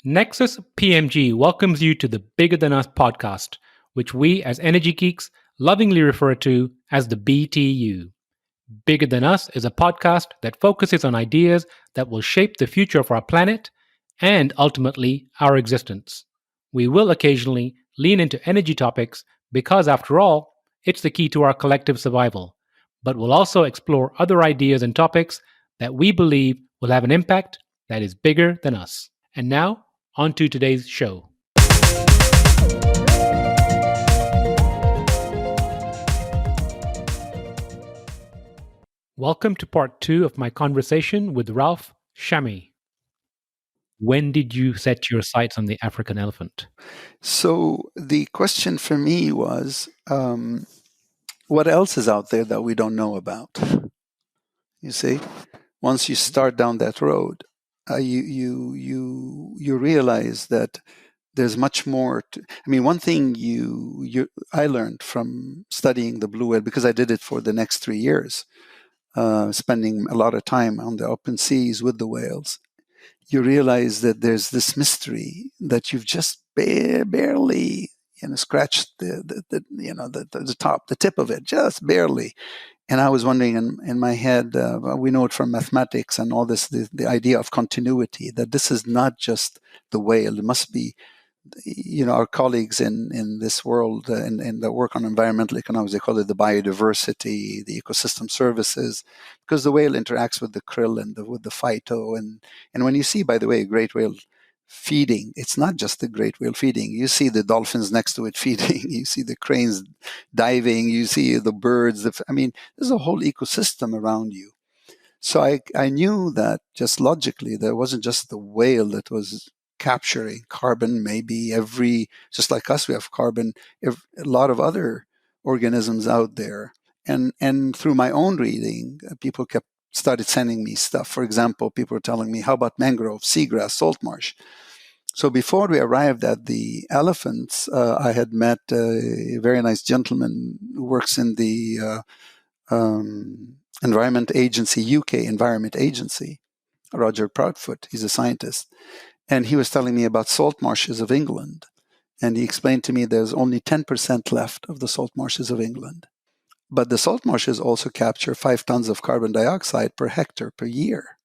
Nexus PMG welcomes you to the Bigger Than Us podcast, which we as energy geeks lovingly refer to as the BTU. Bigger Than Us is a podcast that focuses on ideas that will shape the future of our planet and ultimately our existence. We will occasionally lean into energy topics because, after all, it's the key to our collective survival. But we'll also explore other ideas and topics that we believe will have an impact that is bigger than us. And now, on to today's show. Welcome to part 2 of my conversation with Ralph Chami. When did you set your sights on the African elephant? So the question for me was, what else is out there that we don't know about? You see, once you start down that road, you realize that there's much more. One thing I learned from studying the blue whale, because I did it for the next 3 years, spending a lot of time on the open seas with the whales. You realize that there's this mystery that you've just barely, scratched the top, the tip of it, just barely. And I was wondering in my head, we know it from mathematics and all this, the idea of continuity, that this is not just the whale. It must be, our colleagues in this world and that work on environmental economics, they call it the biodiversity, the ecosystem services, because the whale interacts with the krill and with the phyto. And when you see, by the way, a great whale feeding, it's not just the great whale feeding. You see the dolphins next to it feeding. You see the cranes diving. You see the birds. There's a whole ecosystem around you. So I knew that just logically, there wasn't just the whale that was capturing carbon. Maybe just like us, we have carbon, a lot of other organisms out there. And through my own reading, people started sending me stuff. For example, people were telling me, how about mangrove, seagrass, salt marsh? So before we arrived at the elephants, I had met a very nice gentleman who works in the Environment Agency, UK Environment Agency, Roger Proudfoot. He's a scientist. And he was telling me about salt marshes of England. And he explained to me there's only 10% left of the salt marshes of England. But the salt marshes also capture 5 tons of carbon dioxide per hectare per year.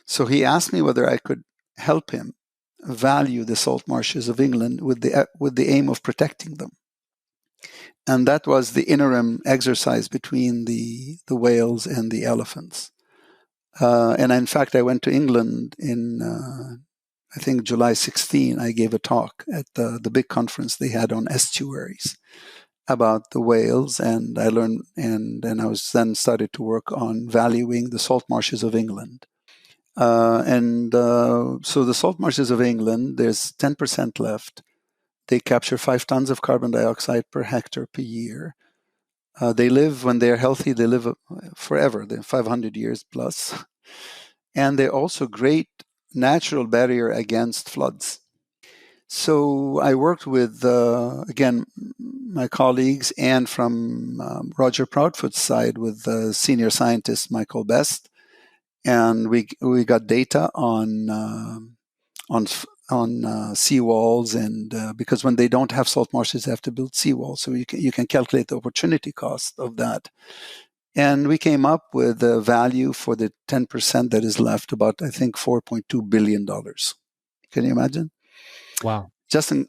So he asked me whether I could help him value the salt marshes of England with the aim of protecting them. And that was the interim exercise between the whales and the elephants. And in fact, I went to England in, I think, July 16. I gave a talk at the big conference they had on estuaries about the whales, and I learned, and I was then started to work on valuing the salt marshes of England. So the salt marshes of England, there's 10% left. They capture 5 tons of carbon dioxide per hectare per year. They live, when they're healthy, they live forever. They're 500 years plus. And they're also great natural barrier against floods. So I worked with, again, my colleagues, and from Roger Proudfoot's side with senior scientist Michael Best. And we got data on seawalls, and because when they don't have salt marshes, they have to build seawalls. So you can calculate the opportunity cost of that. And we came up with a value for the 10% that is left, about, I think, $4.2 billion. Can you imagine? Wow. Just in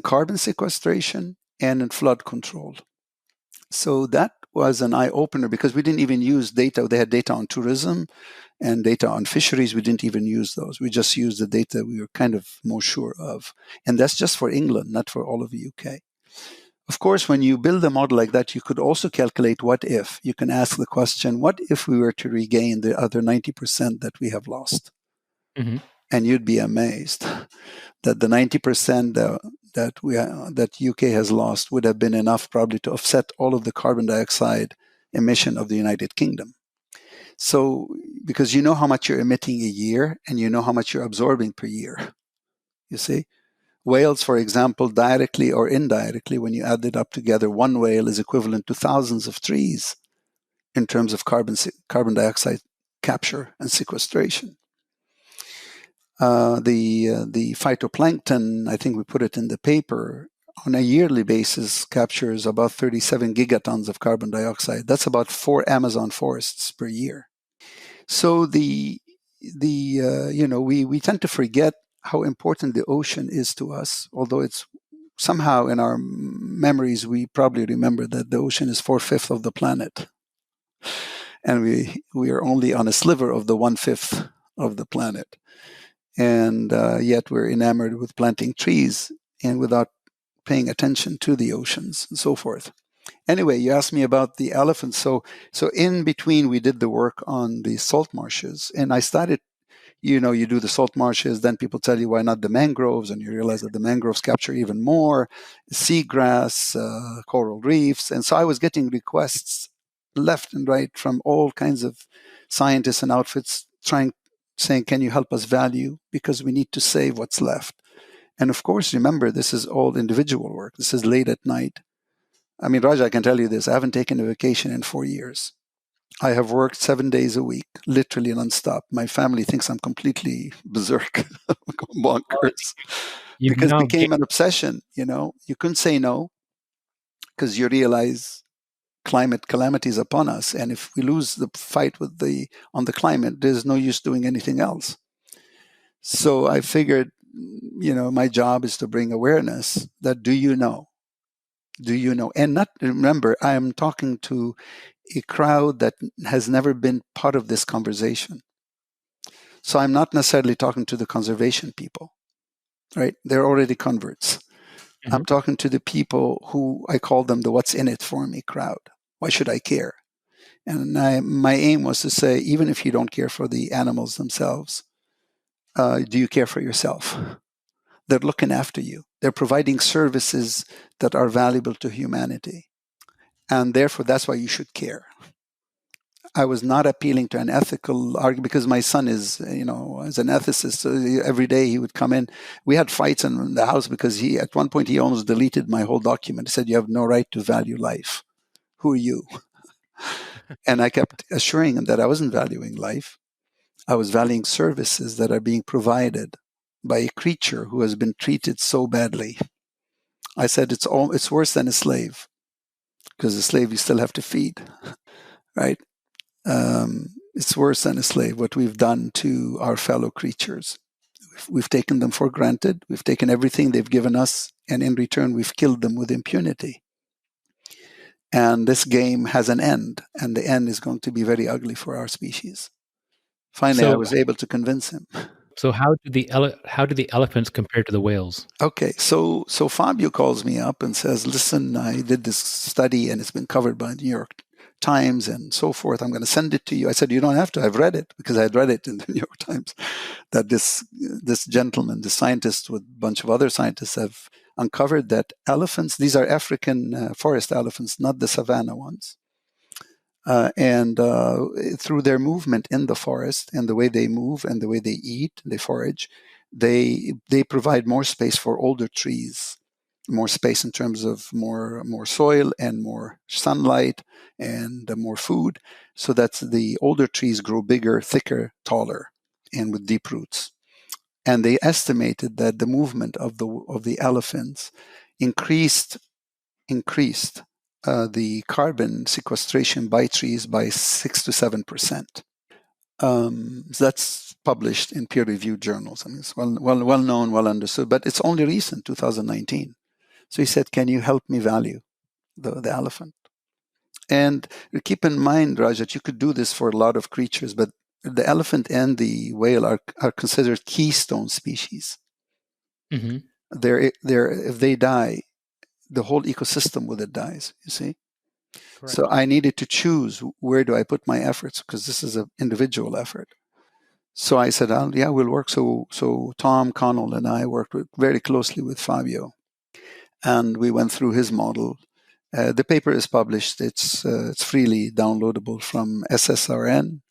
carbon sequestration and in flood control. So that was an eye-opener, because we didn't even use data. They had data on tourism and data on fisheries. We didn't even use those. We just used the data we were kind of more sure of. And that's just for England, not for all of the UK. Of course, when you build a model like that, you could also calculate what if. You can ask the question, what if we were to regain the other 90% that we have lost? Mm-hmm. And you'd be amazed that the 90% that UK has lost would have been enough probably to offset all of the carbon dioxide emission of the United Kingdom. So, because you know how much you're emitting a year, and you know how much you're absorbing per year. You see? Whales, for example, directly or indirectly, when you add it up together, one whale is equivalent to thousands of trees in terms of carbon dioxide capture and sequestration. The phytoplankton, I think we put it in the paper, on a yearly basis captures about 37 gigatons of carbon dioxide. That's about 4 Amazon forests per year. So we tend to forget how important the ocean is to us, although it's somehow in our memories we probably remember that the ocean is 4/5 of the planet, and we are only on a sliver of the 1/5 of the planet, and yet we're enamored with planting trees and without paying attention to the oceans and so forth. Anyway, you asked me about the elephants. So in between, we did the work on the salt marshes, and I started. You do the salt marshes, then people tell you why not the mangroves, and you realize that the mangroves capture even more seagrass, coral reefs, and so I was getting requests left and right from all kinds of scientists and outfits saying, "Can you help us value because we need to save what's left." And of course, remember, this is all individual work. This is late at night. I mean, Raj, I can tell you this. I haven't taken a vacation in 4 years. I have worked 7 days a week, literally nonstop. My family thinks I'm completely berserk, bonkers, You've because it now became an obsession. You couldn't say no because you realize climate calamities upon us. And if we lose the fight on the climate, there's no use doing anything else. So I figured, my job is to bring awareness that do you know? And not remember, I am talking to a crowd that has never been part of this conversation. So I'm not necessarily talking to the conservation people, right? They're already converts. Mhm. I'm talking to the people who I call them the what's in it for me crowd. Why should I care? And my aim was to say, even if you don't care for the animals themselves, do you care for yourself? They're looking after you. They're providing services that are valuable to humanity. And therefore, that's why you should care. I was not appealing to an ethical argument because my son is, as an ethicist, so every day he would come in. We had fights in the house because at one point, he almost deleted my whole document. He said, "You have no right to value life. Who are you?" And I kept assuring him that I wasn't valuing life. I was valuing services that are being provided by a creature who has been treated so badly. I said, it's worse than a slave because a slave you still have to feed, right? It's worse than a slave, what we've done to our fellow creatures. We've taken them for granted. We've taken everything they've given us, and in return, we've killed them with impunity. And this game has an end, and the end is going to be very ugly for our species. Finally, I So, was able to convince him. so how do the elephants compare to the whales? Okay, so Fabio calls me up and says, "Listen, I did this study and it's been covered by the New York Times and so forth. I'm going to send it to you." I said, "You don't have to. I've read it because I had read it in the New York Times that this gentleman, this scientist with a bunch of other scientists have uncovered that elephants, these are African forest elephants, not the savanna ones, and through their movement in the forest and the way they move and the way they eat, they forage, they provide more space for older trees, more space in terms of more soil and more sunlight and more food, so that the older trees grow bigger, thicker, taller, and with deep roots. And they estimated that the movement of the elephants increased the carbon sequestration by trees by 6 to 7%. So that's published in peer-reviewed journals. I mean, it's well known, well understood, but it's only recent, 2019. So he said, "Can you help me value the elephant?" And keep in mind, Raj, that you could do this for a lot of creatures, but the elephant and the whale are considered keystone species. Mm-hmm. If they die, the whole ecosystem with it dies, you see? So Correct. I needed to choose where do I put my efforts because this is an individual effort. So I said, "Yeah, we'll work." So Tom Connell and I worked very closely with Fabio, and we went through his model. The paper is published. It's freely downloadable from SSRN,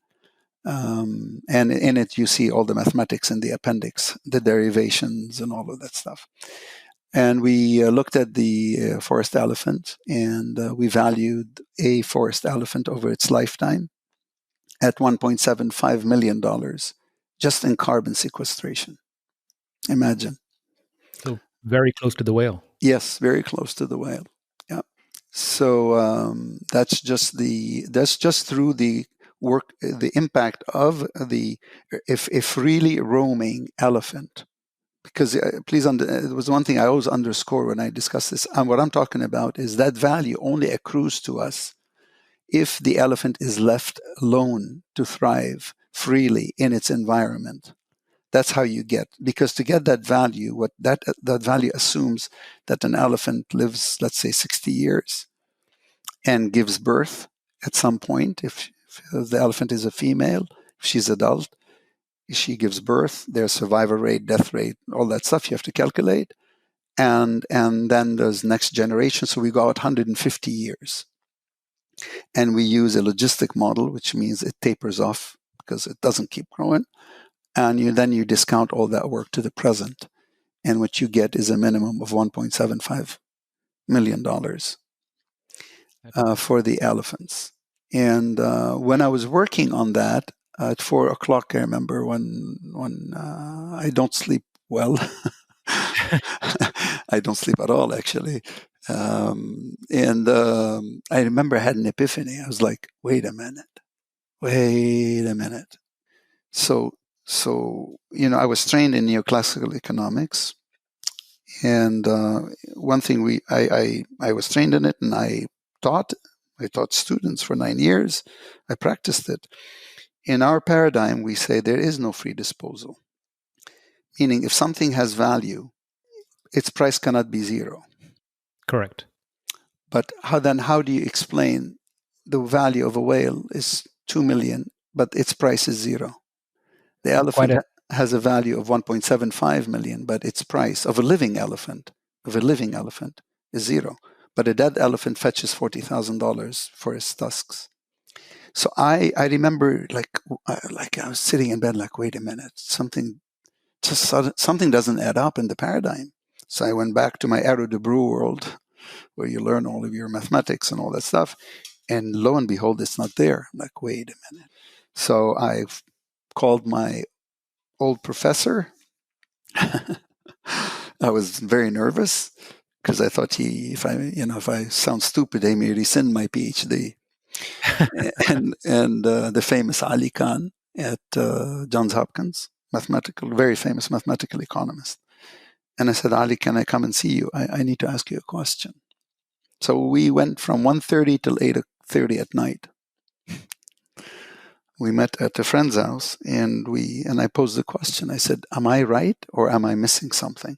and in it you see all the mathematics in the appendix, the derivations, and all of that stuff. And we looked at the forest elephant, and we valued a forest elephant over its lifetime at $1.75 million just in carbon sequestration. Imagine. So very close to the whale. Yes, very close to the whale. Yeah. So that's just through the work, the impact of the if really roaming elephant. Because it was one thing I always underscore when I discuss this. And what I'm talking about is that value only accrues to us if the elephant is left alone to thrive freely in its environment. That's how you get, because to get that value, what that value assumes that an elephant lives, let's say, 60 years and gives birth at some point. If the elephant is a female, if she's adult, she gives birth, there's survival rate, death rate, all that stuff you have to calculate. And then there's next generation. So we go out 150 years. And we use a logistic model, which means it tapers off because it doesn't keep growing. And then you discount all that work to the present. And what you get is a minimum of $1.75 million for the elephants. And when I was working on that at 4:00, I remember when I don't sleep well. I don't sleep at all, actually. I remember I had an epiphany. I was like, wait a minute. So, I was trained in neoclassical economics. And one thing I was trained in it, and I taught students for 9 years. I practiced it. In our paradigm, we say there is no free disposal, meaning if something has value, its price cannot be zero. Correct. But how do you explain the value of a whale is 2 million, but its price is zero? The elephant has a value of 1.75 million, but its price of a living elephant is zero. But a dead elephant fetches $40,000 for its tusks. So I remember like I was sitting in bed like, wait a minute, something doesn't add up in the paradigm. So I went back to my Arrow de Brew world, where you learn all of your mathematics and all that stuff. And lo and behold, it's not there. I'm like, wait a minute. So I called my old professor. I was very nervous because I thought if I sound stupid, they may rescind my PhD. and the famous Ali Khan at Johns Hopkins, very famous mathematical economist. And I said, Ali, can I come and see you? I need to ask you a question. So we went from 1:30 till 8:30 at night. We met at a friend's house, and I posed the question. I said, am I right or am I missing something?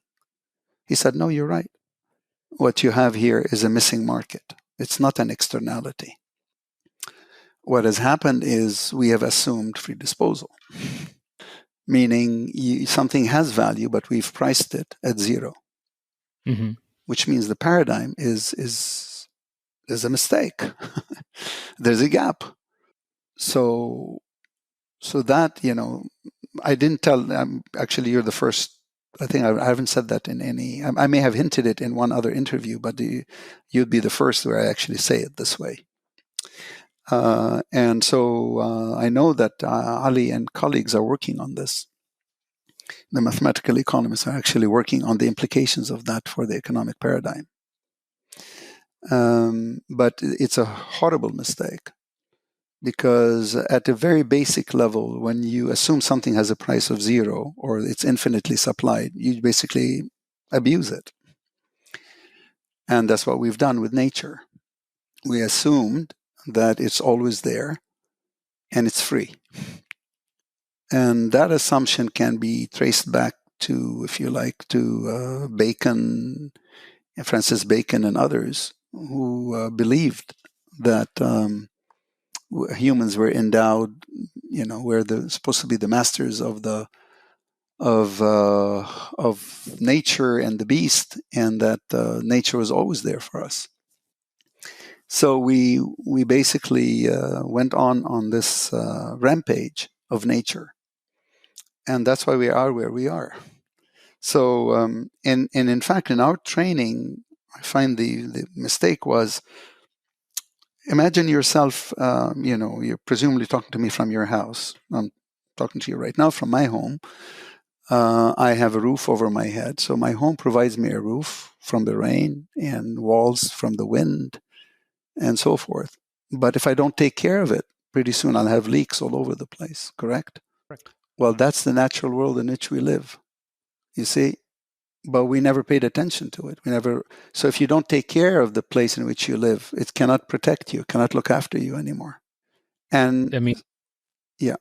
He said, no, you're right. What you have here is a missing market. It's not an externality. What has happened is we have assumed free disposal, meaning something has value, but we've priced it at zero, which means the paradigm is a mistake. There's a gap. So that, I didn't tell. Actually, you're the first. I think I haven't said that in any. I may have hinted it in one other interview, but you'd be the first where I actually say it this way. And so I know that Ali and colleagues are working on this. The mathematical economists are actually working on the implications of that for the economic paradigm. But it's a horrible mistake, because at a very basic level, when you assume something has a price of zero or it's infinitely supplied, you basically abuse it. And that's what we've done with nature. We assumed that it's always there and it's free. And that assumption can be traced back to, if you like, to Bacon, Francis Bacon and others, who believed that humans were endowed, we're supposed to be the masters of nature and the beast, and that nature was always there for us. So we basically went on this rampage of nature, and that's why we are where we are. So and in fact, in our training, I find the mistake was, imagine yourself, you're presumably talking to me from your house. I'm talking to you right now from my home. I have a roof over my head. So my home provides me a roof from the rain and walls from the wind and so forth. But if I don't take care of it, pretty soon I'll have leaks all over the place, correct? Correct. Well, that's the natural world in which we live, you see? But we never paid attention to it. We never. So if you don't take care of the place in which you live, it cannot protect you, cannot look after you anymore. And I mean, yeah,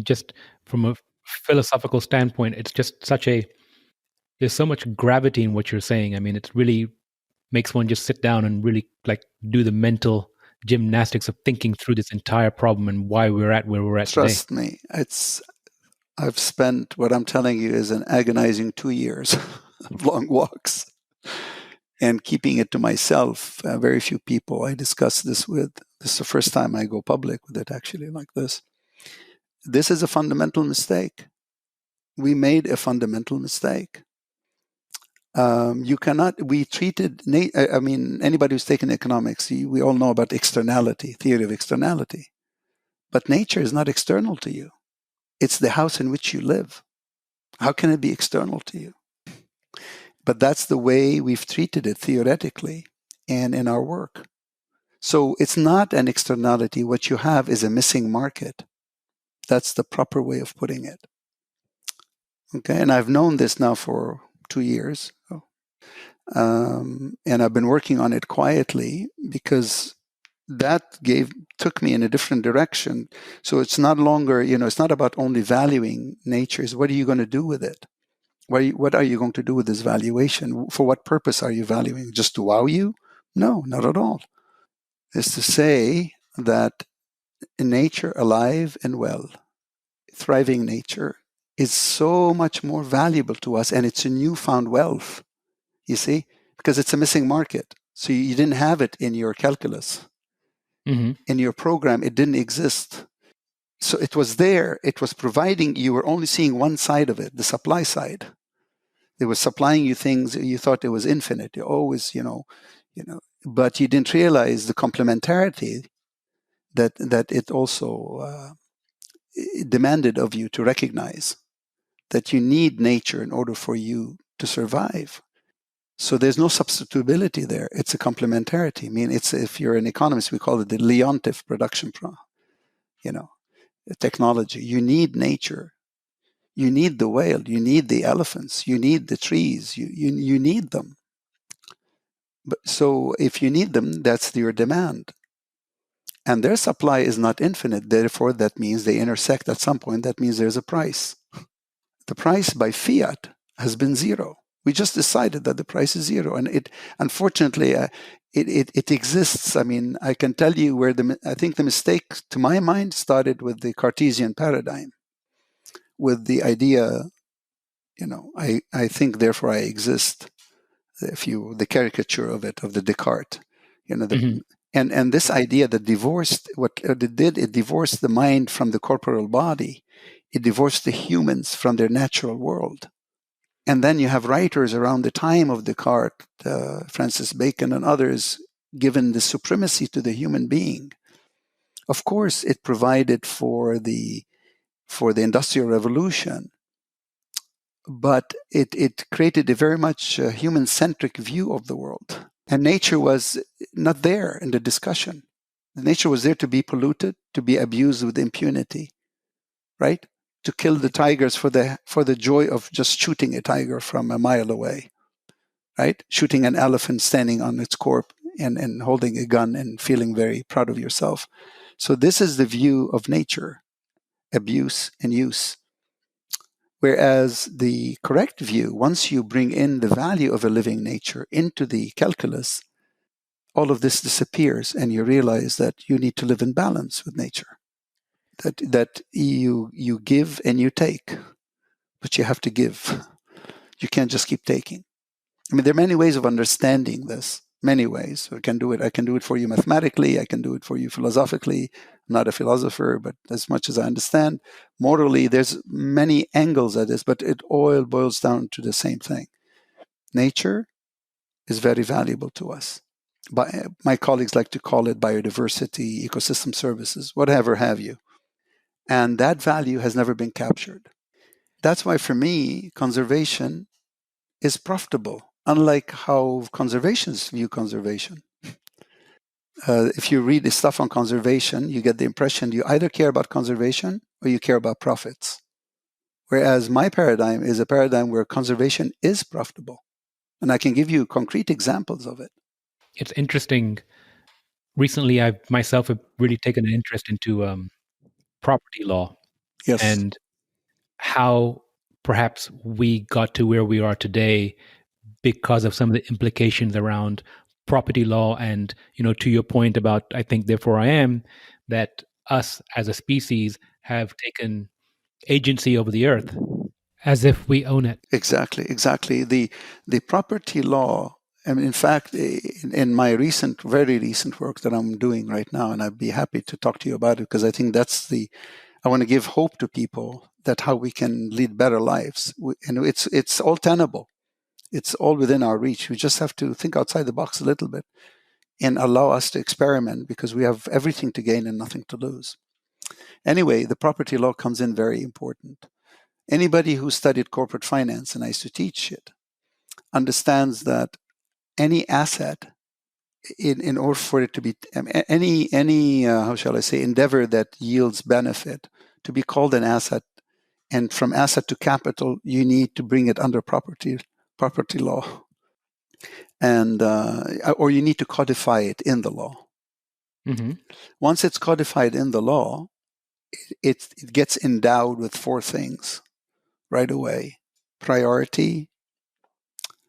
just from a philosophical standpoint, it's just there's so much gravity in what you're saying. I mean, it really makes one just sit down and really like do the mental gymnastics of thinking through this entire problem and why we're at where we're at today. trust me, I've spent, what I'm telling you is an agonizing 2 years of long walks and keeping it to myself. Very few people I discuss this with. This is the first time I go public with it, actually, like this. This is a fundamental mistake. We made a fundamental mistake. You cannot, we treated, I mean, anybody who's taken economics, we all know about externality, theory of externality. But nature is not external to you. It's the house in which you live. How can it be external to you? But that's the way we've treated it theoretically and in our work. So it's not an externality. What you have is a missing market. That's the proper way of putting it. Okay, and I've known this now for 2 years. And I've been working on it quietly because that took me in a different direction. So it's not longer, it's not about only valuing nature. It's what are you going to do with it? What are you going to do with this valuation? For what purpose are you valuing? Just to wow you? No, not at all. It's to say that in nature, alive and well, thriving nature is so much more valuable to us, and it's a newfound wealth, you see, because it's a missing market. So you didn't have it in your calculus. Mm-hmm. In your program, it didn't exist. So it was there. It was providing, you were only seeing one side of it, the supply side. They were supplying you things, you thought it was infinite. You always, but you didn't realize the complementarity that it also it demanded of you to recognize that you need nature in order for you to survive. So there's no substitutability there. It's a complementarity. I mean, if you're an economist, we call it the Leontief production, technology. You need nature. You need the whale. You need the elephants. You need the trees. You need them. But so if you need them, that's your demand. And their supply is not infinite. Therefore, that means they intersect at some point. That means there's a price. The price by fiat has been zero. We just decided that the price is zero, and unfortunately it exists. I mean, I can tell you where I think the mistake, to my mind, started with the Cartesian paradigm, with the idea, I think, therefore I exist. The caricature of it, of the Descartes, Mm-hmm. and this idea that divorced it divorced the mind from the corporeal body. It divorced the humans from their natural world. And then you have writers around the time of Descartes, Francis Bacon and others, given the supremacy to the human being. Of course, it provided for the Industrial Revolution, but it created a very much human-centric view of the world. And nature was not there in the discussion. Nature was there to be polluted, to be abused with impunity, right? To kill the tigers for the joy of just shooting a tiger from a mile away, right? Shooting an elephant standing on its corpse and holding a gun and feeling very proud of yourself. So this is the view of nature, abuse and use. Whereas the correct view, once you bring in the value of a living nature into the calculus, all of this disappears and you realize that you need to live in balance with nature. That you give and you take, but you have to give. You can't just keep taking. I mean, there are many ways of understanding this. Many ways. I can do it for you mathematically. I can do it for you philosophically. I'm not a philosopher, but as much as I understand, morally, there's many angles at this, but it all boils down to the same thing. Nature is very valuable to us. My colleagues like to call it biodiversity, ecosystem services, whatever have you. And that value has never been captured. That's why for me, conservation is profitable, unlike how conservationists view conservation. If you read the stuff on conservation, you get the impression you either care about conservation or you care about profits. Whereas my paradigm is a paradigm where conservation is profitable. And I can give you concrete examples of it. It's interesting. Recently, I myself have really taken an interest into property law Yes, and how perhaps we got to where we are today because of some of the implications around property law. And, to your point about, I think, therefore I am, that us as a species have taken agency over the earth as if we own it. exactly. The property law, I mean, in fact, in my very recent work that I'm doing right now, and I'd be happy to talk to you about it because I think I want to give hope to people that how we can lead better lives. And it's all tenable. It's all within our reach. We just have to think outside the box a little bit and allow us to experiment because we have everything to gain and nothing to lose. Anyway, the property law comes in very important. Anybody who studied corporate finance, and I used to teach it, understands that any asset, in order for it to be any how shall I say, endeavor that yields benefit, to be called an asset, and from asset to capital, you need to bring it under property law, and or you need to codify it in the law. Mm-hmm. Once it's codified in the law, it gets endowed with four things right away: priority,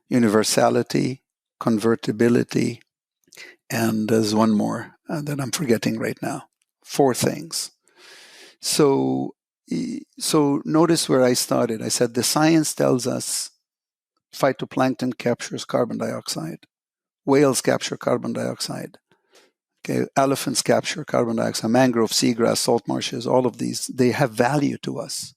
universality, convertibility, and there's one more that I'm forgetting right now. Four things. So notice where I started. I said the science tells us phytoplankton captures carbon dioxide, whales capture carbon dioxide, okay, elephants capture carbon dioxide, mangrove, seagrass, salt marshes, all of these, they have value to us.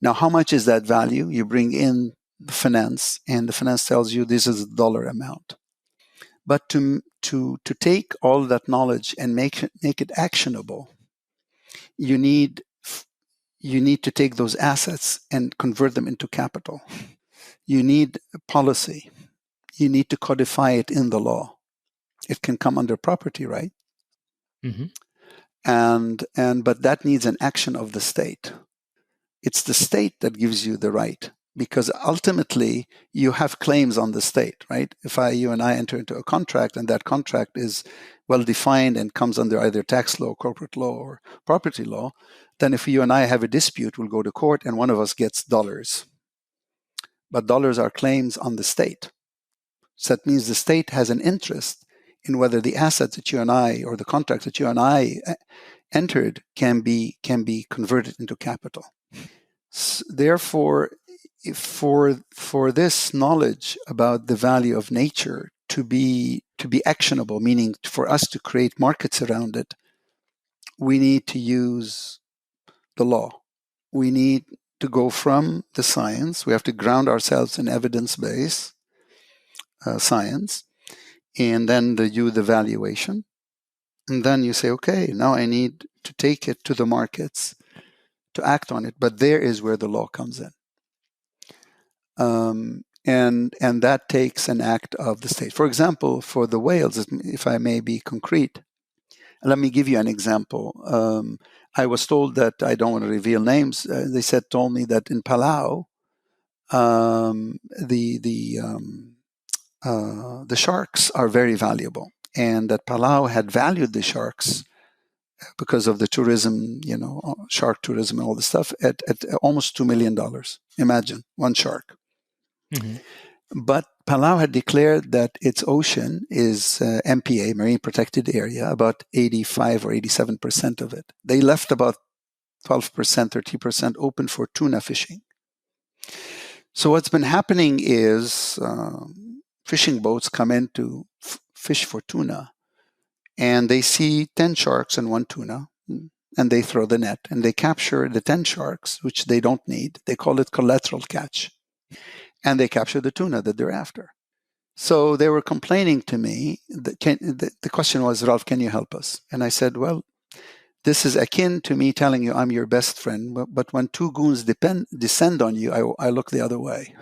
Now, how much is that value? You bring in the finance, and the finance tells you this is the dollar amount. But to take all that knowledge and make it actionable, you need to take those assets and convert them into capital. You need policy. You need to codify it in the law. It can come under property, right? Mm-hmm. And but that needs an action of the state. It's the state that gives you the right, because ultimately you have claims on the state, right? If you and I enter into a contract and that contract is well defined and comes under either tax law, corporate law, or property law, then if you and I have a dispute, we'll go to court and one of us gets dollars. But dollars are claims on the state. So that means the state has an interest in whether the assets that you and I, or the contracts that you and I entered, can be converted into capital. Therefore, for this knowledge about the value of nature to be actionable, meaning for us to create markets around it, we need to use the law. We need to go from the science. We have to ground ourselves in evidence-based science, and then do the valuation. And then you say, okay, now I need to take it to the markets to act on it. But there is where the law comes in. And that takes an act of the state. For example, for the whales, if I may be concrete, let me give you an example. I was told that, I don't want to reveal names. They told me that in Palau, the sharks are very valuable, and that Palau had valued the sharks because of the tourism, shark tourism and all this stuff, at almost $2 million. Imagine one shark. Mm-hmm. But Palau had declared that its ocean is MPA, Marine Protected Area, about 85 or 87% of it. They left about 12%, 30% open for tuna fishing. So what's been happening is fishing boats come in to fish for tuna, and they see 10 sharks and one tuna, and they throw the net, and they capture the 10 sharks, which they don't need. They call it collateral catch. And they capture the tuna that they're after. So they were complaining to me. The question was, Ralph, can you help us? And I said, well, This is akin to me telling you I'm your best friend, but when two goons descend on you, I look the other way.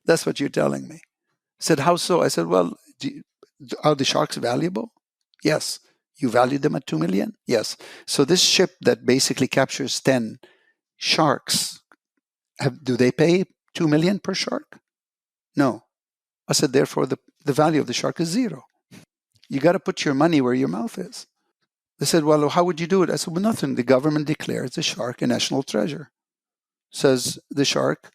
That's what you're telling me. I said, how so? I said, well, are the sharks valuable? Yes. You value them at $2 million? Yes. So this ship that basically captures 10 sharks, do they pay $2 million per shark? No. I said, therefore, the value of the shark is zero. You got to put your money where your mouth is. They said, well, how would you do it? I said, well, nothing. The government declares the shark a national treasure. Says the shark,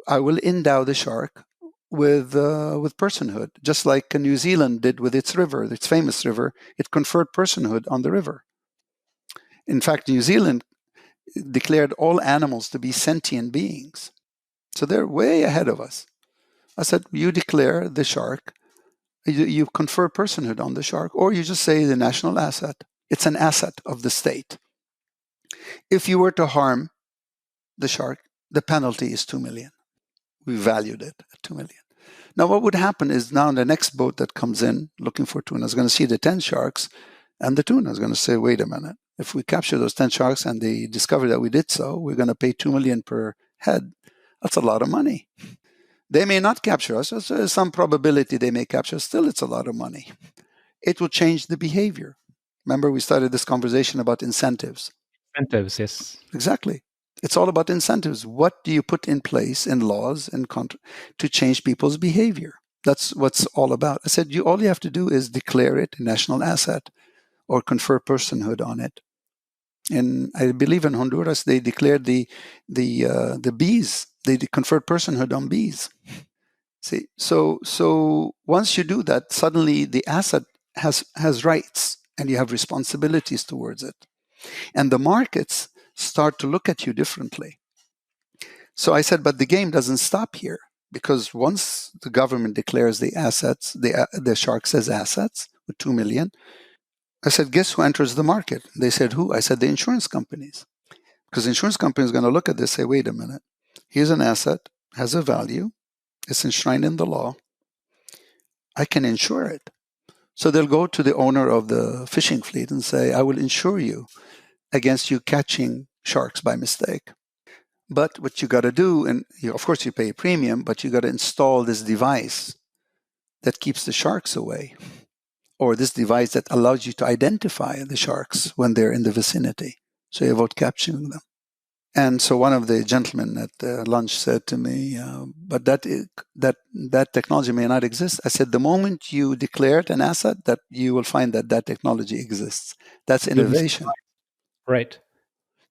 I will endow the shark with personhood, just like New Zealand did with its river, its famous river. It conferred personhood on the river. In fact, New Zealand declared all animals to be sentient beings. So they're way ahead of us. I said, you declare the shark, you confer personhood on the shark, or you just say the national asset. It's an asset of the state. If you were to harm the shark, the penalty is $2 million. We valued it at $2 million. Now, what would happen is now the next boat that comes in looking for tuna is going to see the 10 sharks, and the tuna is going to say, wait a minute, if we capture those 10 sharks and they discover that we did so, we're going to pay $2 million per head. That's a lot of money. They may not capture us. There's some probability they may capture us. Still, it's a lot of money. It will change the behavior. Remember, we started this conversation about incentives. Incentives, yes. Exactly. It's all about incentives. What do you put in place in laws and to change people's behavior? That's what's all about. I said, all you have to do is declare it a national asset or confer personhood on it. And I believe in Honduras, they declared the bees. They conferred personhood on bees. See, so once you do that, suddenly the asset has rights and you have responsibilities towards it. And the markets start to look at you differently. So I said, but the game doesn't stop here, because once the government declares the assets, the sharks as assets with $2 million, I said, guess who enters the market? They said, who? I said, the insurance companies. Because the insurance company is going to look at this and say, wait a minute, here's an asset, has a value, it's enshrined in the law, I can insure it. So they'll go to the owner of the fishing fleet and say, I will insure you against you catching sharks by mistake. But what you got to do, and of course you pay a premium, but you got to install this device that keeps the sharks away, or this device that allows you to identify the sharks when they're in the vicinity, so you avoid capturing them. And so one of the gentlemen at the lunch said to me, but that technology may not exist. I said, the moment you declare it an asset, that you will find that technology exists. That's innovation. Right.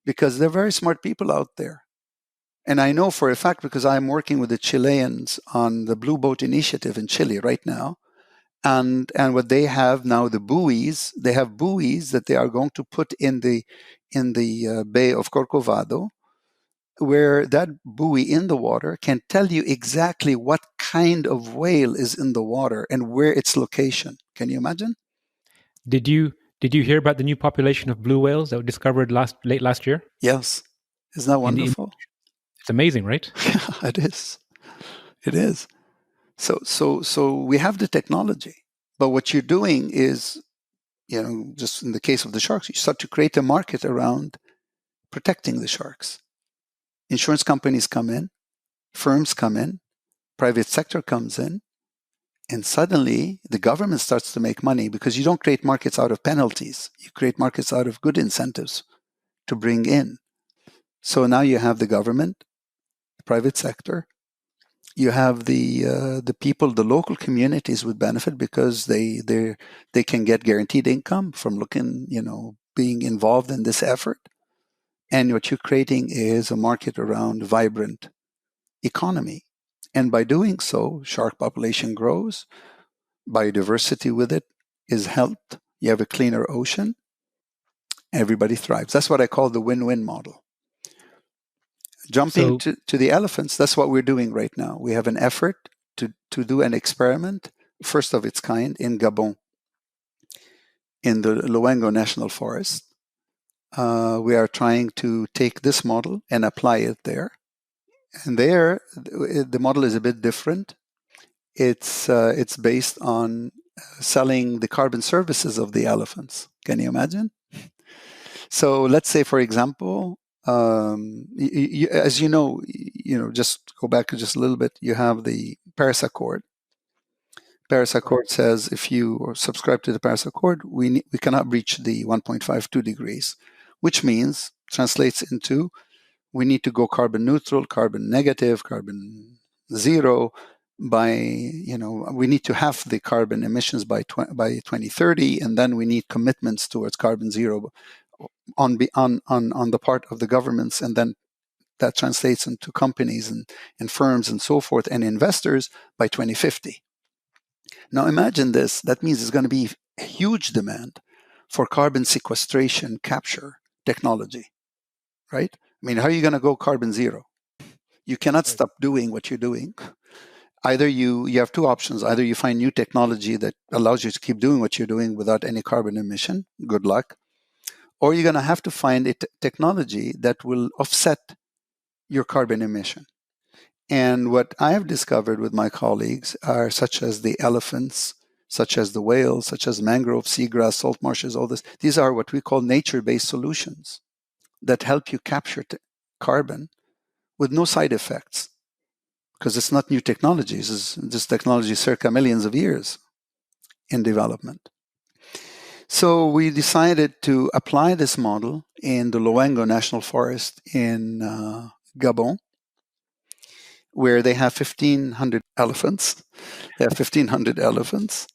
Because they're very smart people out there. And I know for a fact, because I'm working with the Chileans on the Blue Boat Initiative in Chile right now. And what they have now, the buoys, they have buoys that they are going to put in the Bay of Corcovado, where that buoy in the water can tell you exactly what kind of whale is in the water and where its location. Can you imagine? Did you hear about the new population of blue whales that were discovered late last year? Yes. Isn't that wonderful? It's amazing, right? Yeah, it is. It is. So we have the technology, but what you're doing is, just in the case of the sharks, you start to create a market around protecting the sharks. Insurance companies come in, firms come in, private sector comes in, and suddenly the government starts to make money, because you don't create markets out of penalties. You create markets out of good incentives to bring in. So now you have the government, the private sector, you have the people, the local communities would benefit, because they can get guaranteed income from being involved in this effort. And what you're creating is a market around vibrant economy. And by doing so, shark population grows, biodiversity with it is helped, you have a cleaner ocean, everybody thrives. That's what I call the win-win model. Jumping to the elephants, that's what we're doing right now. We have an effort to do an experiment, first of its kind, in Gabon, in the Loengo National Forest. We are trying to take this model and apply it there. And there, the model is a bit different. It's based on selling the carbon services of the elephants. Can you imagine? So let's say, for example, as you know, just go back just a little bit. You have the Paris Accord. Paris Accord says if you subscribe to the Paris Accord, we cannot breach the 1.52 degrees, which means translates into we need to go carbon neutral, carbon negative, carbon zero by, we need to halve the carbon emissions by 2030, and then we need commitments towards carbon zero on the part of the governments, and then that translates into companies and firms and so forth and investors by 2050. Now imagine this. That means there's going to be a huge demand for carbon sequestration capture technology, right? I mean, how are you going to go carbon zero? You cannot stop doing what you're doing. Either you have two options. Either you find new technology that allows you to keep doing what you're doing without any carbon emission. Good luck. Or you're going to have to find a technology that will offset your carbon emission. And what I have discovered with my colleagues are such as the elephants, such as the whales, such as mangrove, seagrass, salt marshes, all this. These are what we call nature-based solutions that help you capture carbon with no side effects, because it's not new technologies. This technology is circa millions of years in development. So we decided to apply this model in the Loango National Forest in Gabon, where they have 1,500 elephants. They have 1,500 elephants.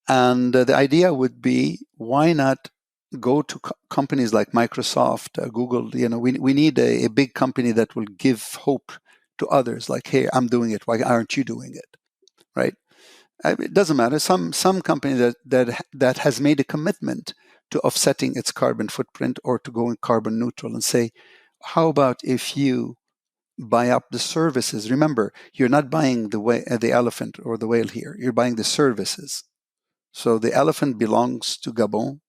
And the idea would be, why not go to companies like Microsoft, Google? We need a big company that will give hope to others, like, hey, I'm doing it. Why aren't you doing it? Right? It doesn't matter. Some company that has made a commitment to offsetting its carbon footprint or to going carbon neutral, and say, how about if you buy up the services? Remember, you're not buying the elephant or the whale here. You're buying the services. So the elephant belongs to Gabon,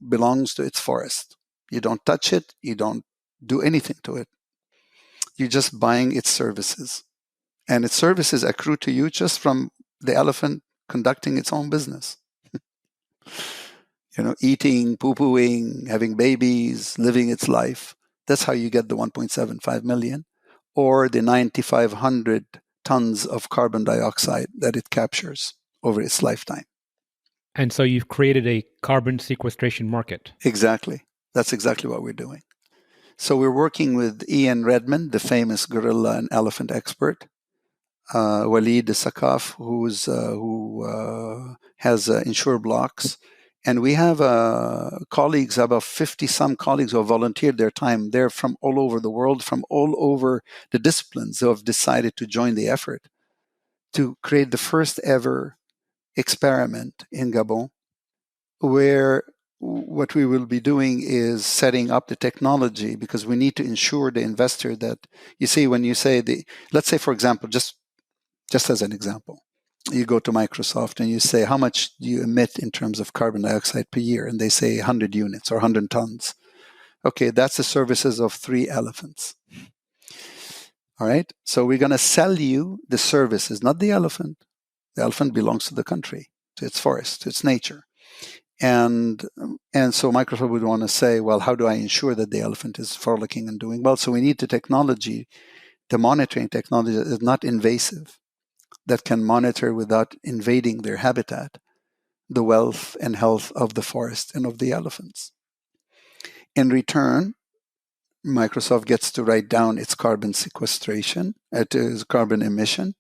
belongs to its forest. You don't touch it. You don't do anything to it. You're just buying its services. And its services accrue to you just from the elephant conducting its own business. Eating, poo-pooing, having babies, living its life. That's how you get the 1.75 million or the 9,500 tons of carbon dioxide that it captures over its lifetime. And so you've created a carbon sequestration market. Exactly. That's exactly what we're doing. So we're working with Ian Redmond, the famous gorilla and elephant expert, Walid Sakaf, who has Insure Blocks. And we have colleagues, about 50-some colleagues who have volunteered their time. They're from all over the world, from all over the disciplines, who have decided to join the effort to create the first ever experiment in Gabon, where what we will be doing is setting up the technology, because we need to ensure the investor that, you see, when you say let's say, for example, just as an example, you go to Microsoft and you say, how much do you emit in terms of carbon dioxide per year? And they say 100 units or 100 tons. Okay, that's the services of 3 elephants. All right, so we're going to sell you the services, not the elephant. The elephant belongs to the country, to its forest, to its nature. And so Microsoft would want to say, well, how do I ensure that the elephant is frolicking and doing well? So we need the technology, the monitoring technology that is not invasive, that can monitor without invading their habitat, the wealth and health of the forest and of the elephants. In return, Microsoft gets to write down its carbon sequestration, its carbon emission.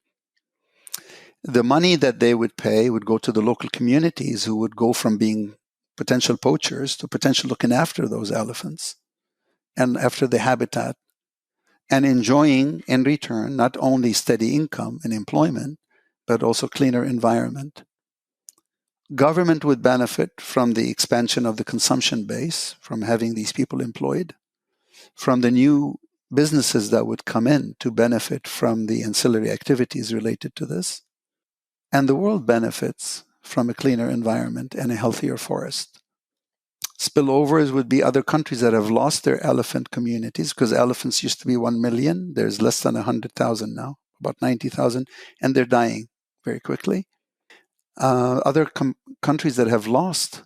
The money that they would pay would go to the local communities, who would go from being potential poachers to potential looking after those elephants and after the habitat, and enjoying in return not only steady income and employment, but also cleaner environment. Government would benefit from the expansion of the consumption base, from having these people employed, from the new businesses that would come in to benefit from the ancillary activities related to this. And the world benefits from a cleaner environment and a healthier forest. Spillovers would be other countries that have lost their elephant communities, because elephants used to be 1 million. There's less than 100,000 now, about 90,000, and they're dying very quickly. Other countries that have lost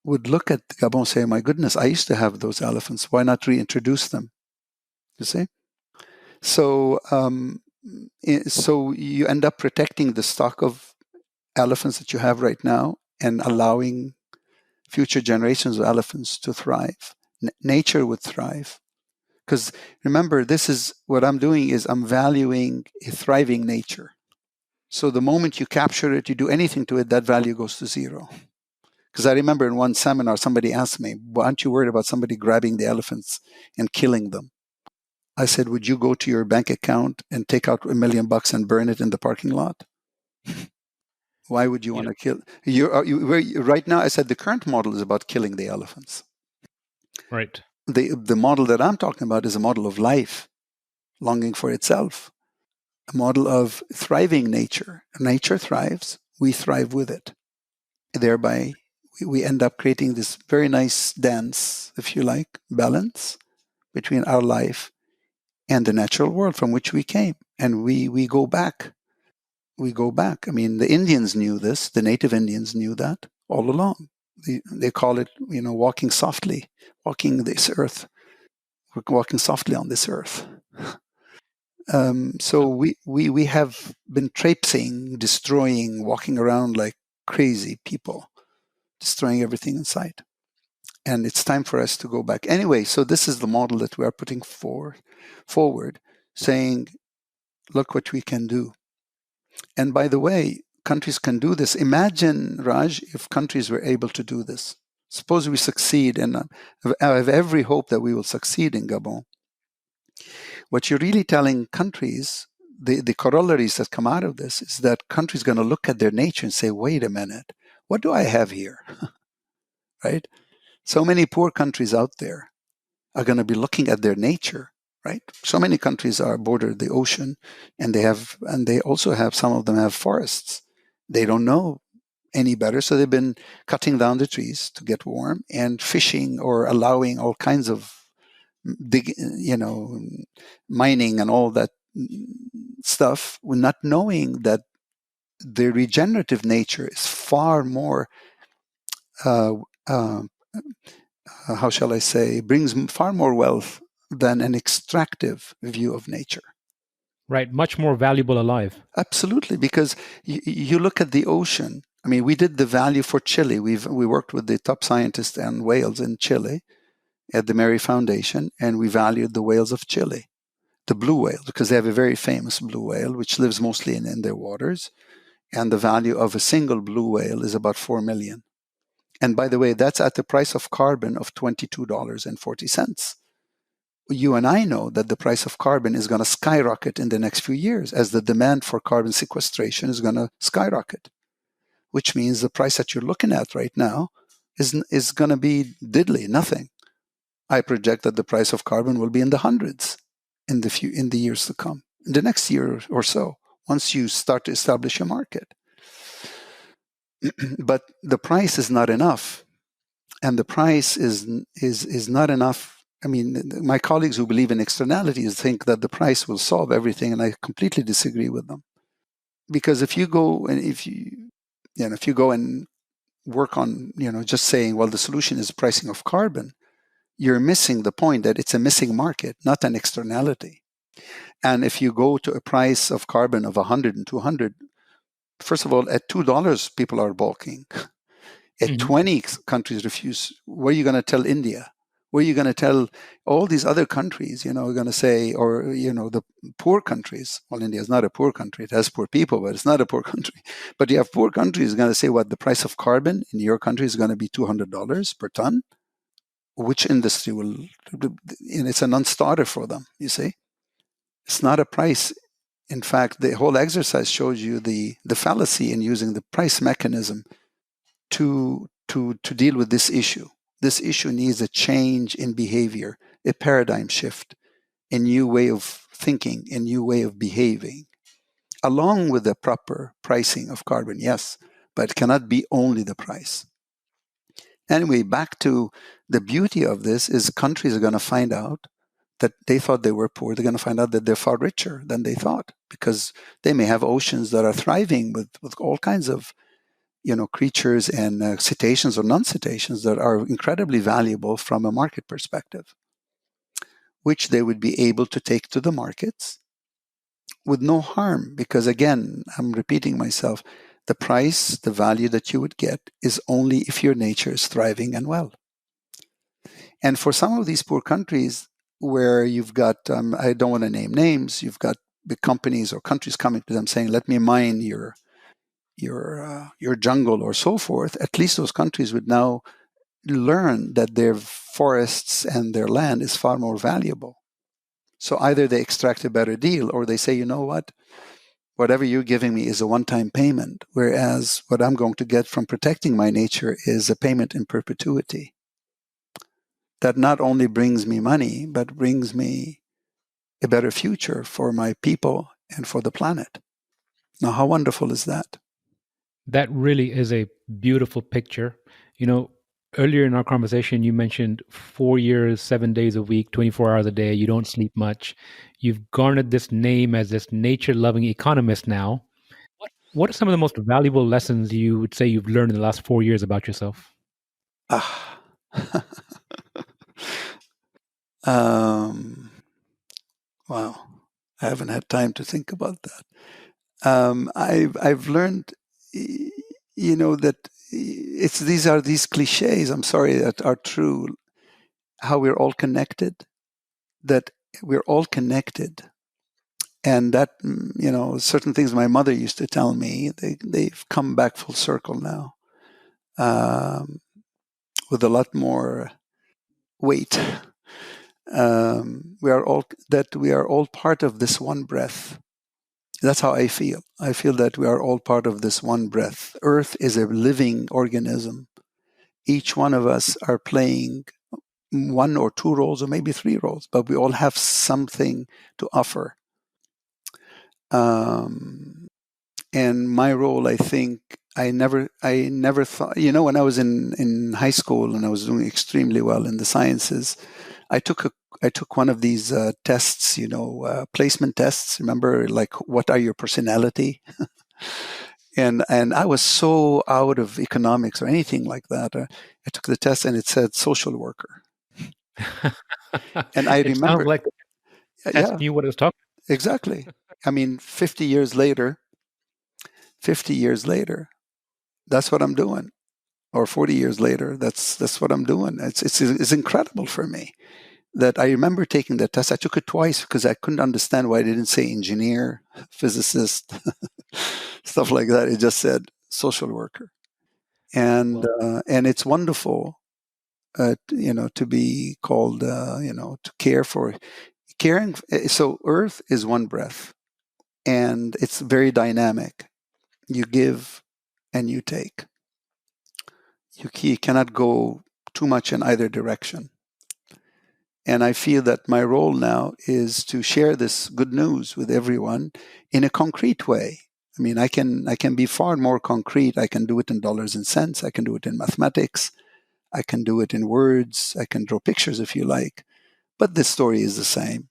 would look at Gabon and say, my goodness, I used to have those elephants. Why not reintroduce them? You see? So you end up protecting the stock of elephants that you have right now and allowing future generations of elephants to thrive. Nature would thrive. Because remember, this is what I'm doing is I'm valuing a thriving nature. So the moment you capture it, you do anything to it, that value goes to zero. Because I remember in one seminar, somebody asked me, well, aren't you worried about somebody grabbing the elephants and killing them? I said, would you go to your bank account and take out $1 million and burn it in the parking lot? Why would you want to kill? Right now, I said the current model is about killing the elephants. Right. The model that I'm talking about is a model of life, longing for itself, a model of thriving nature. Nature thrives, we thrive with it. Thereby, we end up creating this very nice dance, if you like, balance between our life and the natural world from which we came. And we go back. We go back. I mean, the Indians knew this. The native Indians knew that all along. They call it, walking softly, walking this earth. We're walking softly on this earth. So we have been traipsing, destroying, walking around like crazy people, destroying everything in sight. And it's time for us to go back. Anyway, so this is the model that we are putting forward, saying, look what we can do. And by the way, countries can do this. Imagine, Raj, if countries were able to do this. Suppose we succeed, and I have every hope that we will succeed in Gabon. What you're really telling countries, the corollaries that come out of this is that countries are going to look at their nature and say, wait a minute, what do I have here? Right? So many poor countries out there are going to be looking at their nature, right? So many countries are bordered the ocean, and they also have, some of them have forests. They don't know any better, so they've been cutting down the trees to get warm and fishing or allowing all kinds of mining and all that stuff, not knowing that the regenerative nature is far more how shall I say, brings far more wealth than an extractive view of nature. Right. Much more valuable alive. Absolutely, because you look at the ocean. I mean, we did the value for Chile. We worked with the top scientists and whales in Chile at the Mary Foundation, and we valued the whales of Chile, the blue whale, because they have a very famous blue whale, which lives mostly in their waters. And the value of a single blue whale is about 4 million. And by the way, that's at the price of carbon of $22.40. You and I know that the price of carbon is going to skyrocket in the next few years as the demand for carbon sequestration is going to skyrocket, which means the price that you're looking at right now is going to be diddly, nothing. I project that the price of carbon will be in the hundreds in the years to come, in the next year or so, once you start to establish a market. But the price is not enough. And the price is not enough. I mean, my colleagues who believe in externalities think that the price will solve everything, and I completely disagree with them. Because if you go and work on, just saying, well, the solution is pricing of carbon, you're missing the point that it's a missing market, not an externality. And if you go to a price of carbon of 100 and 200, first of all, at $2, people are balking. At 20 countries refuse, what are you going to tell India? What are you going to tell all these other countries? We're going to say, or, the poor countries. Well, India is not a poor country. It has poor people, but it's not a poor country. But you have poor countries going to say, what, the price of carbon in your country is going to be $200 per ton? Which industry will, and it's a non-starter for them, you see? It's not a price. In fact, the whole exercise shows you the fallacy in using the price mechanism to deal with this issue. This issue needs a change in behavior, a paradigm shift, a new way of thinking, a new way of behaving, along with the proper pricing of carbon, yes, but it cannot be only the price. Anyway, back to the beauty of this is countries are going to find out that they thought they were poor. They're going to find out that they're far richer than they thought, because they may have oceans that are thriving with all kinds of creatures and cetaceans or non-cetaceans that are incredibly valuable from a market perspective, which they would be able to take to the markets with no harm. Because again, I'm repeating myself, the price, the value that you would get is only if your nature is thriving and well. And for some of these poor countries where you've got, I don't want to name names, you've got big companies or countries coming to them saying, let me mine your jungle or so forth, at least those countries would now learn that their forests and their land is far more valuable. So either they extract a better deal or they say, you know what, whatever you're giving me is a one-time payment, whereas what I'm going to get from protecting my nature is a payment in perpetuity. That not only brings me money, but brings me a better future for my people and for the planet. Now, how wonderful is that? That really is a beautiful picture. You know, earlier in our conversation, you mentioned 4 years, 7 days a week, 24 hours a day. You don't sleep much. You've garnered this name as this nature loving economist now. What are some of the most valuable lessons you would say you've learned in the last 4 years about yourself? Ah. um, wow. I haven't had time to think about that. I've learned, that these are these cliches. I'm sorry, that are true. How we're all connected. That we're all connected, and that certain things my mother used to tell me, they've come back full circle now, with a lot more weight. We are all part of this one breath. That's how I feel. I feel that we are all part of this one breath. Earth is a living organism. Each one of us are playing one or two roles or maybe three roles, but we all have something to offer. And my role, I think, I never thought, when I was in high school and I was doing extremely well in the sciences, I took one of these tests, placement tests. Remember, like, what are your personality? and I was so out of economics or anything like that. I took the test and it said social worker. And I It sounds remember, like the test yeah, knew what it was talking. exactly. I mean, 50 years later, that's what I'm doing. Or 40 years later, that's what I'm doing. It's incredible for me that I remember taking the test. I took it twice because I couldn't understand why it didn't say engineer, physicist, stuff like that. It just said social worker, and Well, it's wonderful, to be called, to care for caring. So Earth is one breath, and it's very dynamic. You give and you take. You cannot go too much in either direction. And I feel that my role now is to share this good news with everyone in a concrete way. I mean, I can be far more concrete. I can do it in dollars and cents. I can do it in mathematics. I can do it in words. I can draw pictures if you like. But the story is the same.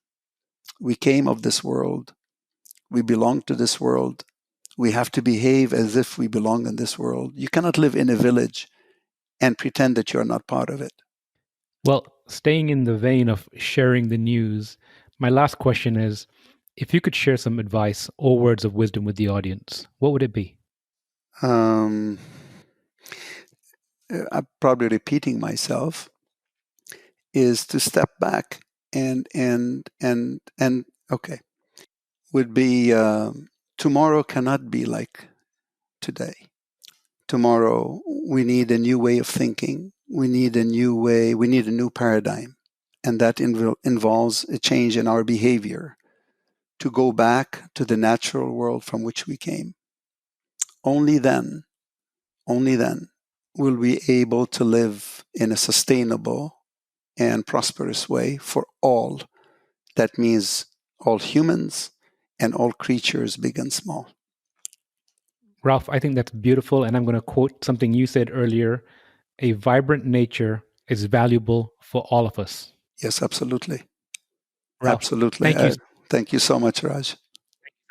We came of this world. We belong to this world. We have to behave as if we belong in this world. You cannot live in a village and pretend that you're not part of it. well, staying in the vein of sharing the news, my last question is, if you could share some advice or words of wisdom with the audience, what would it be? Um, I'm probably repeating myself, is to step back and okay, would be, tomorrow cannot be like today. Tomorrow we need a new way of thinking. We need a new paradigm, and that involves a change in our behavior to go back to the natural world from which we came. Only then, only then will we be able to live in a sustainable and prosperous way for all. That means all humans and all creatures, big and small. Ralph, I think that's beautiful. And I'm going to quote something you said earlier: a vibrant nature is valuable for all of us. Yes, absolutely. Ralph, Absolutely. thank you so Thank you so much, Raj.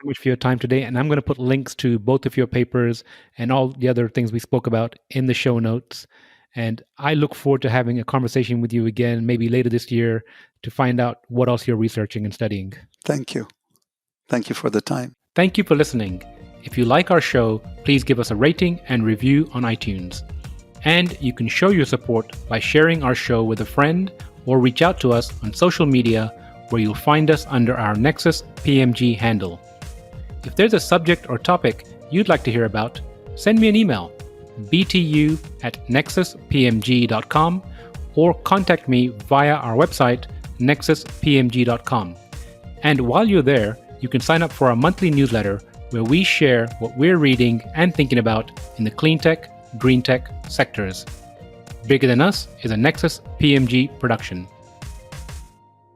so much for your time today. And I'm going to put links to both of your papers and all the other things we spoke about in the show notes. And I look forward to having a conversation with you again, maybe later this year, to find out what else you're researching and studying. Thank you. Thank you for the time. Thank you for listening. If you like our show, please give us a rating and review on iTunes. And you can show your support by sharing our show with a friend or reach out to us on social media, where you'll find us under our Nexus PMG handle. If there's a subject or topic you'd like to hear about, send me an email, btu@nexuspmg.com, or contact me via our website, nexuspmg.com. And while you're there, you can sign up for our monthly newsletter, where we share what we're reading and thinking about in the clean tech, green tech sectors. Bigger Than Us is a Nexus PMG production.